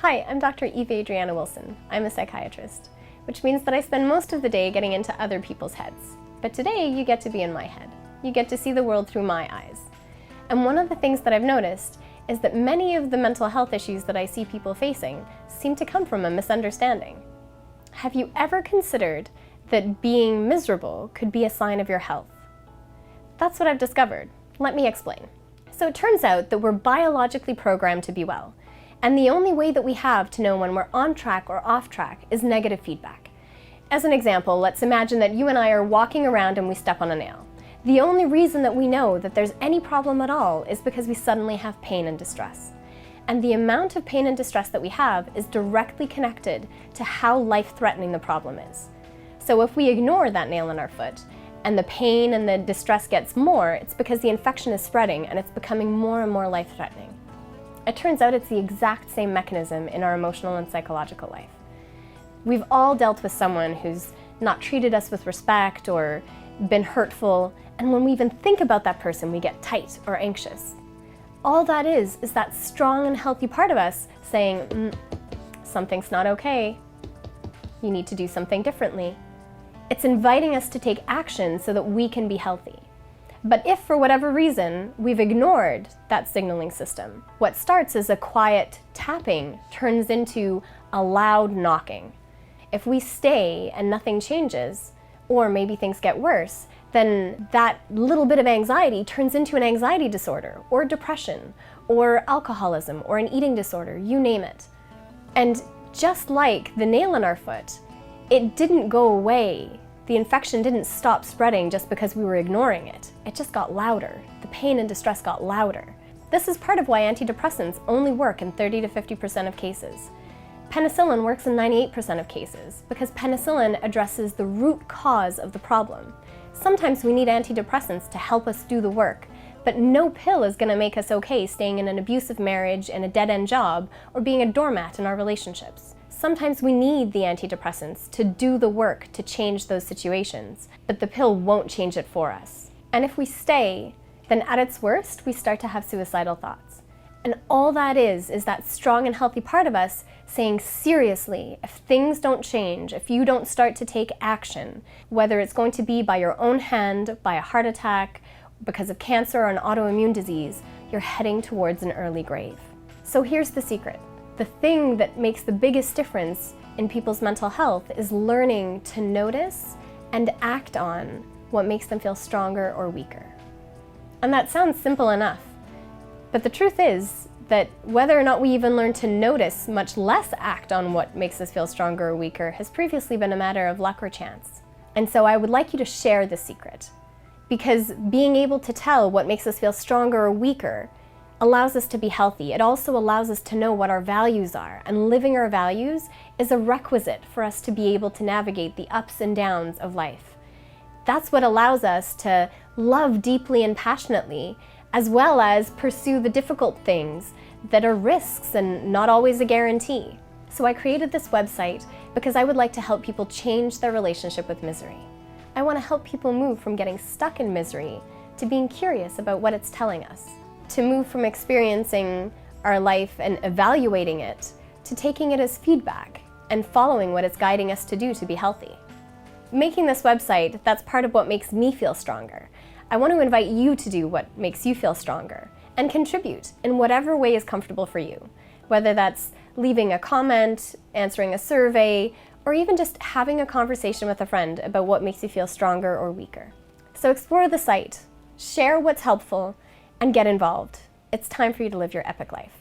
Hi, I'm Dr. Eve Adriana Wilson. I'm a psychiatrist, which means that I spend most of the day getting into other people's heads. But today, you get to be in my head. You get to see the world through my eyes. And one of the things that I've noticed is that many of the mental health issues that I see people facing seem to come from a misunderstanding. Have you ever considered that being miserable could be a sign of your health? That's what I've discovered. Let me explain. So it turns out that we're biologically programmed to be well. And the only way that we have to know when we're on track or off track is negative feedback. As an example, let's imagine that you and I are walking around and we step on a nail. The only reason that we know that there's any problem at all is because we suddenly have pain and distress. And the amount of pain and distress that we have is directly connected to how life-threatening the problem is. So if we ignore that nail in our foot, and the pain and the distress gets more, it's because the infection is spreading and it's becoming more and more life-threatening. It turns out it's the exact same mechanism in our emotional and psychological life. We've all dealt with someone who's not treated us with respect or been hurtful, and when we even think about that person, we get tight or anxious. All that is that strong and healthy part of us saying, something's not okay. You need to do something differently. It's inviting us to take action so that we can be healthy. But if, for whatever reason, we've ignored that signaling system, what starts as a quiet tapping turns into a loud knocking. If we stay and nothing changes, or maybe things get worse, then that little bit of anxiety turns into an anxiety disorder, or depression, or alcoholism, or an eating disorder, you name it. And just like the nail in our foot, it didn't go away. The infection didn't stop spreading just because we were ignoring it. It just got louder. The pain and distress got louder. This is part of why antidepressants only work in 30 to 50% of cases. Penicillin works in 98% of cases because penicillin addresses the root cause of the problem. Sometimes we need antidepressants to help us do the work, but no pill is going to make us okay staying in an abusive marriage and a dead-end job or being a doormat in our relationships. Sometimes we need the antidepressants to do the work to change those situations, but the pill won't change it for us. And if we stay, then at its worst, we start to have suicidal thoughts. And all that is that strong and healthy part of us saying, seriously, if things don't change, if you don't start to take action, whether it's going to be by your own hand, by a heart attack, because of cancer or an autoimmune disease, you're heading towards an early grave. So here's the secret. The thing that makes the biggest difference in people's mental health is learning to notice and act on what makes them feel stronger or weaker. And that sounds simple enough, but the truth is that whether or not we even learn to notice, much less act on what makes us feel stronger or weaker, has previously been a matter of luck or chance. And so I would like you to share the secret, because being able to tell what makes us feel stronger or weaker allows us to be healthy. It also allows us to know what our values are, and living our values is a requisite for us to be able to navigate the ups and downs of life. That's what allows us to love deeply and passionately, as well as pursue the difficult things that are risks and not always a guarantee. So I created this website because I would like to help people change their relationship with misery. I want to help people move from getting stuck in misery to being curious about what it's telling us, to move from experiencing our life and evaluating it to taking it as feedback and following what it's guiding us to do to be healthy. Making this website, that's part of what makes me feel stronger. I want to invite you to do what makes you feel stronger and contribute in whatever way is comfortable for you, whether that's leaving a comment, answering a survey, or even just having a conversation with a friend about what makes you feel stronger or weaker. So explore the site, share what's helpful, and get involved. It's time for you to live your epic life.